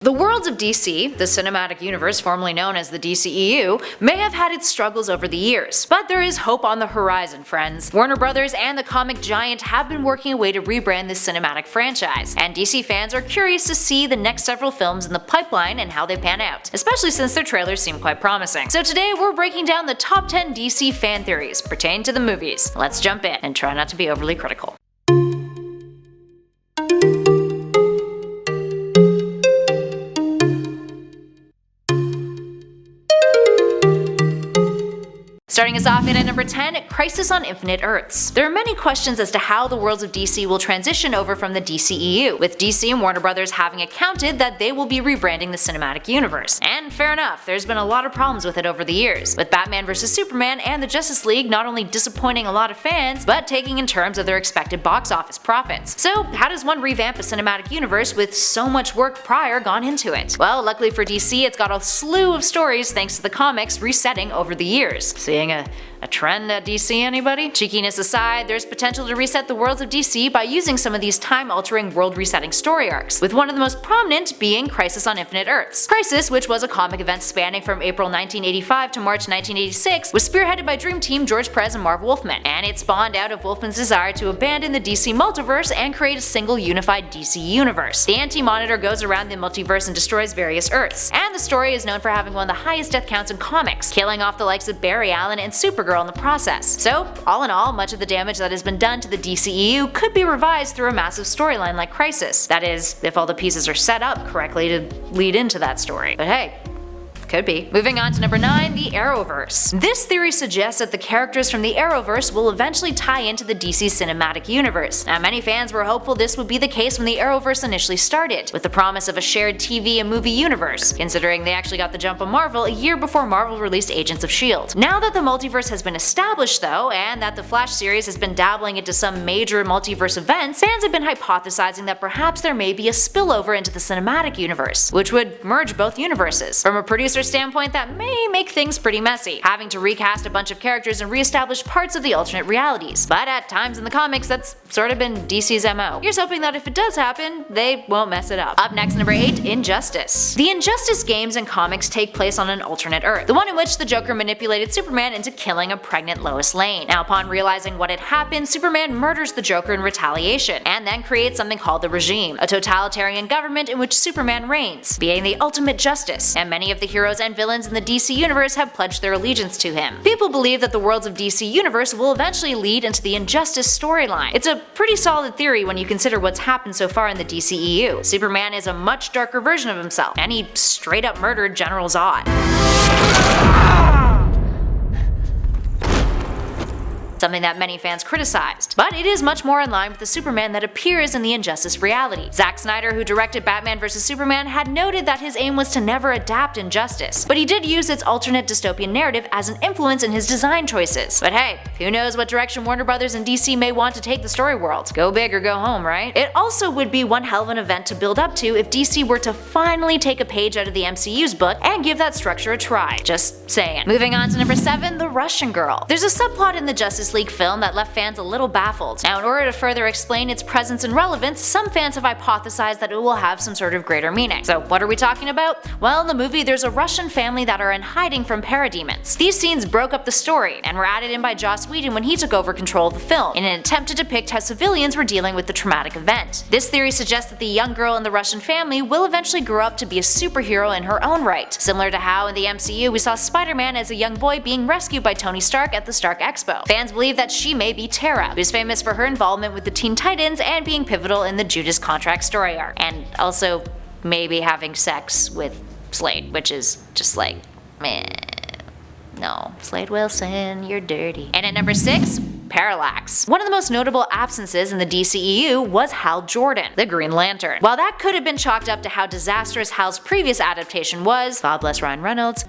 The worlds of DC, the cinematic universe formerly known as the DCEU, may have had its struggles over the years, but there is hope on the horizon, friends. Warner Brothers and the comic giant have been working a way to rebrand this cinematic franchise, and DC fans are curious to see the next several films in the pipeline and how they pan out, especially since their trailers seem quite promising. So today we're breaking down the top 10 DC fan theories pertaining to the movies. Let's jump in and try not to be overly critical. Starting us off in at number 10, Crisis on Infinite Earths. There are many questions as to how the worlds of DC will transition over from the DCEU, with DC and Warner Brothers having accounted that they will be rebranding the cinematic universe. And fair enough, there's been a lot of problems with it over the years, with Batman vs Superman and the Justice League not only disappointing a lot of fans, but taking in terms of their expected box office profits. So how does one revamp a cinematic universe with so much work prior gone into it? Well, luckily for DC, it's got a slew of stories thanks to the comics resetting over the years. Seeing a trend at DC, anybody? Cheekiness aside, there's potential to reset the worlds of DC by using some of these time-altering, world-resetting story arcs, with one of the most prominent being Crisis on Infinite Earths. Crisis, which was a comic event spanning from April 1985 to March 1986, was spearheaded by Dream Team George Perez and Marv Wolfman, and it spawned out of Wolfman's desire to abandon the DC multiverse and create a single unified DC universe. The Anti-Monitor goes around the multiverse and destroys various Earths, and the story is known for having one of the highest death counts in comics, killing off the likes of Barry Allen and Supergirl in the process. So, all in all, much of the damage that has been done to the DCEU could be revised through a massive storyline like Crisis. That is, if all the pieces are set up correctly to lead into that story. But hey, could be. Moving on to number 9, the Arrowverse. This theory suggests that the characters from the Arrowverse will eventually tie into the DC cinematic universe. Now, many fans were hopeful this would be the case when the Arrowverse initially started, with the promise of a shared TV and movie universe, considering they actually got the jump on Marvel a year before Marvel released Agents of S.H.I.E.L.D. Now that the multiverse has been established though, and that the Flash series has been dabbling into some major multiverse events, fans have been hypothesizing that perhaps there may be a spillover into the cinematic universe, which would merge both universes. From a producer standpoint, that may make things pretty messy, having to recast a bunch of characters and re-establish parts of the alternate realities. But at times in the comics, that's sort of been DC's MO. Here's hoping that if it does happen, they won't mess it up. Up next, number 8, Injustice. The Injustice games and comics take place on an alternate Earth, the one in which the Joker manipulated Superman into killing a pregnant Lois Lane. Now, upon realizing what had happened, Superman murders the Joker in retaliation, and then creates something called the Regime, a totalitarian government in which Superman reigns, being the ultimate justice, and many of the heroes and villains in the DC universe have pledged their allegiance to him. People believe that the worlds of DC universe will eventually lead into the Injustice storyline. It's a pretty solid theory when you consider what's happened so far in the DCEU. Superman is a much darker version of himself, and he straight up murdered General Zod. Something that many fans criticized, but it is much more in line with the Superman that appears in the Injustice reality. Zack Snyder, who directed Batman vs Superman, had noted that his aim was to never adapt Injustice, but he did use its alternate dystopian narrative as an influence in his design choices. But hey, who knows what direction Warner Brothers and DC may want to take the story world. Go big or go home, right? It also would be one hell of an event to build up to if DC were to finally take a page out of the MCU's book and give that structure a try. Just saying. Moving on to number 7, the Russian Girl. There's a subplot in the Justice League film that left fans a little baffled. Now, in order to further explain its presence and relevance, some fans have hypothesized that it will have some sort of greater meaning. So what are we talking about? Well, in the movie there's a Russian family that are in hiding from parademons. These scenes broke up the story and were added in by Joss Whedon when he took over control of the film, in an attempt to depict how civilians were dealing with the traumatic event. This theory suggests that the young girl in the Russian family will eventually grow up to be a superhero in her own right, similar to how in the MCU we saw Spider-Man as a young boy being rescued by Tony Stark at the Stark Expo. Fans believe that she may be Tara, who's famous for her involvement with the Teen Titans and being pivotal in the Judas Contract story arc, and also maybe having sex with Slade, which is just like, meh. No, Slade Wilson, you're dirty. And at number 6, Parallax. One of the most notable absences in the DCEU was Hal Jordan, the Green Lantern. While that could have been chalked up to how disastrous Hal's previous adaptation was, God bless Ryan Reynolds,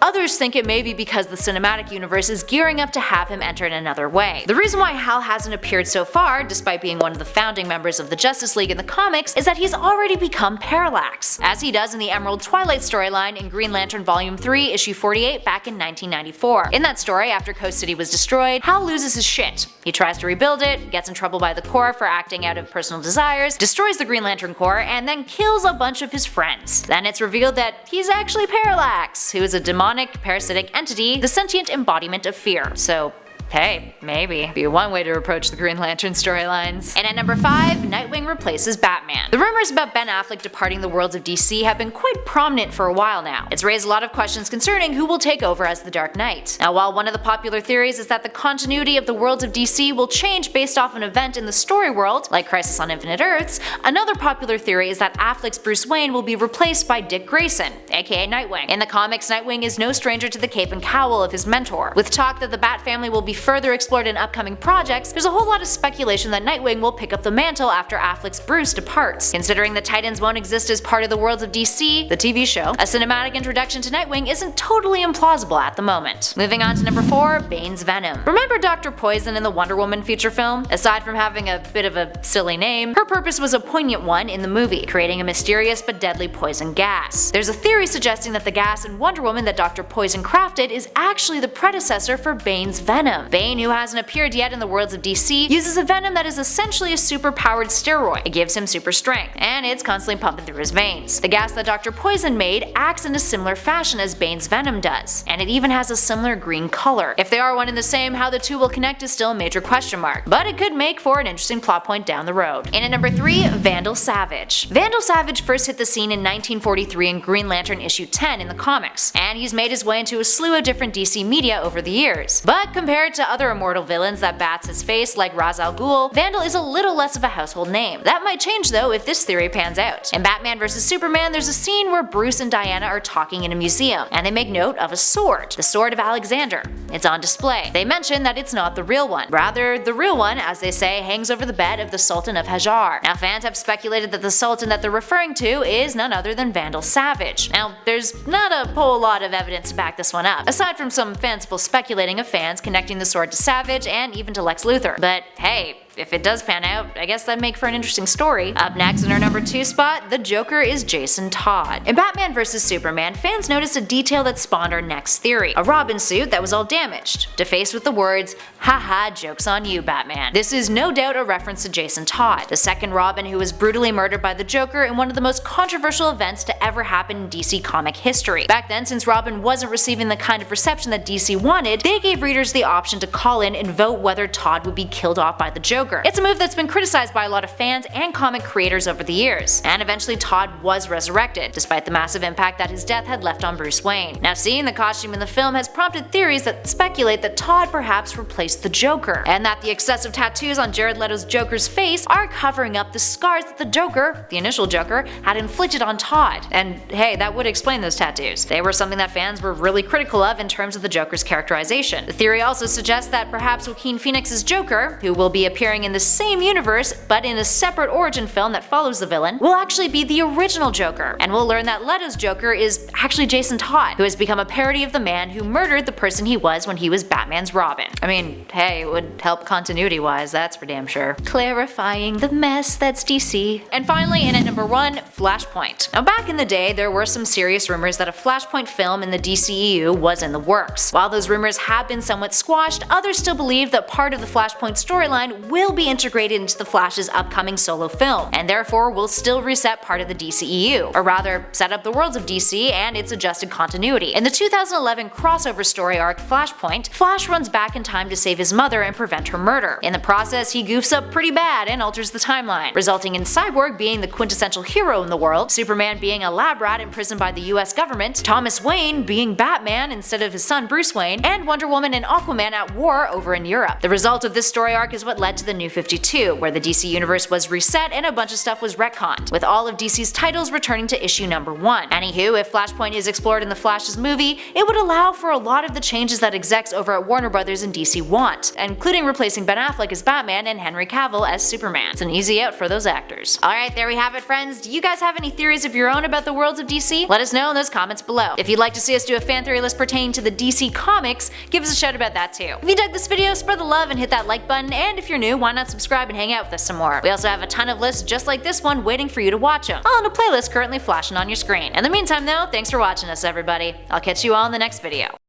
Others think it may be because the cinematic universe is gearing up to have him enter in another way. The reason why Hal hasn't appeared so far, despite being one of the founding members of the Justice League in the comics, is that he's already become Parallax, as he does in the Emerald Twilight storyline in Green Lantern Volume 3, Issue 48 back in 1994. In that story, after Coast City was destroyed, Hal loses his shit. He tries to rebuild it, gets in trouble by the Corps for acting out of personal desires, destroys the Green Lantern Corps, and then kills a bunch of his friends. Then it's revealed that he's actually Parallax, who is a demonic, parasitic entity, the sentient embodiment of fear. So hey, maybe. Be one way to approach the Green Lantern storylines. And at number 5, Nightwing replaces Batman. The rumors about Ben Affleck departing the worlds of DC have been quite prominent for a while now. It's raised a lot of questions concerning who will take over as the Dark Knight. Now, while one of the popular theories is that the continuity of the worlds of DC will change based off an event in the story world, like Crisis on Infinite Earths, another popular theory is that Affleck's Bruce Wayne will be replaced by Dick Grayson, aka Nightwing. In the comics, Nightwing is no stranger to the cape and cowl of his mentor. With talk that the Bat family will be further explored in upcoming projects, there's a whole lot of speculation that Nightwing will pick up the mantle after Affleck's Bruce departs. Considering the Titans won't exist as part of the worlds of DC, the TV show, a cinematic introduction to Nightwing isn't totally implausible at the moment. Moving on to number 4, Bane's Venom. Remember Dr. Poison in the Wonder Woman feature film? Aside from having a bit of a silly name, her purpose was a poignant one in the movie, creating a mysterious but deadly poison gas. There's a theory suggesting that the gas in Wonder Woman that Dr. Poison crafted is actually the predecessor for Bane's Venom. Bane, who hasn't appeared yet in the worlds of DC, uses a venom that is essentially a super-powered steroid. It gives him super strength, and it's constantly pumping through his veins. The gas that Dr. Poison made acts in a similar fashion as Bane's Venom does, and it even has a similar green color. If they are one and the same, how the two will connect is still a major question mark, but it could make for an interesting plot point down the road. And at number 3, Vandal Savage. Vandal Savage first hit the scene in 1943 in Green Lantern issue 10 in the comics, and he's made his way into a slew of different DC media over the years. But compared to other immortal villains that Bats has faced, like Ra's al Ghul, Vandal is a little less of a household name. That might change though if this theory pans out. In Batman vs Superman, there's a scene where Bruce and Diana are talking in a museum, and they make note of a sword, the Sword of Alexander. It's on display. They mention that it's not the real one. Rather, the real one, as they say, hangs over the bed of the Sultan of Hajar. Now, fans have speculated that the Sultan that they're referring to is none other than Vandal Savage. Now, there's not a whole lot of evidence to back this one up, aside from some fanciful speculating of fans connecting the sword to Savage and even to Lex Luthor. But hey, if it does pan out, I guess that'd make for an interesting story. Up next in our number 2 spot, the Joker is Jason Todd. In Batman vs Superman, fans noticed a detail that spawned our next theory, a Robin suit that was all damaged, defaced with the words, "Haha, joke's on you, Batman." This is no doubt a reference to Jason Todd, the second Robin who was brutally murdered by the Joker in one of the most controversial events to ever happen in DC comic history. Back then, since Robin wasn't receiving the kind of reception that DC wanted, they gave readers the option to call in and vote whether Todd would be killed off by the Joker. It's a move that's been criticized by a lot of fans and comic creators over the years, and eventually Todd was resurrected, despite the massive impact that his death had left on Bruce Wayne. Now, seeing the costume in the film has prompted theories that speculate that Todd perhaps replaced the Joker, and that the excessive tattoos on Jared Leto's Joker's face are covering up the scars that the Joker, the initial Joker, had inflicted on Todd. And hey, that would explain those tattoos. They were something that fans were really critical of in terms of the Joker's characterization. The theory also suggests that perhaps Joaquin Phoenix's Joker, who will be appearing in the same universe but in a separate origin film that follows the villain, will actually be the original Joker, and we'll learn that Leto's Joker is actually Jason Todd, who has become a parody of the man who murdered the person he was when he was Batman's Robin. I mean, hey, it would help continuity wise, that's for damn sure. Clarifying the mess that's DC. And finally, in at number 1, Flashpoint. Now, back in the day, there were some serious rumors that a Flashpoint film in the DCEU was in the works. While those rumors have been somewhat squashed, others still believe that part of the Flashpoint storyline will be integrated into the Flash's upcoming solo film, and therefore will still reset part of the DCEU, or rather, set up the worlds of DC and its adjusted continuity. In the 2011 crossover story arc Flashpoint, Flash runs back in time to save his mother and prevent her murder. In the process, he goofs up pretty bad and alters the timeline, resulting in Cyborg being the quintessential hero in the world, Superman being a lab rat imprisoned by the US government, Thomas Wayne being Batman instead of his son Bruce Wayne, and Wonder Woman and Aquaman at war over in Europe. The result of this story arc is what led to the the New 52, where the DC universe was reset and a bunch of stuff was retconned, with all of DC's titles returning to issue number 1. Anywho, if Flashpoint is explored in the Flash's movie, it would allow for a lot of the changes that execs over at Warner Brothers and DC want, including replacing Ben Affleck as Batman and Henry Cavill as Superman. It's an easy out for those actors. Alright, there we have it, friends. Do you guys have any theories of your own about the worlds of DC? Let us know in those comments below. If you'd like to see us do a fan theory list pertaining to the DC comics, give us a shout about that too. If you dug this video, spread the love and hit that like button, and if you're new, why not subscribe and hang out with us some more. We also have a ton of lists just like this one waiting for you to watch them, all in a playlist currently flashing on your screen. In the meantime though, thanks for watching us everybody. I'll catch you all in the next video.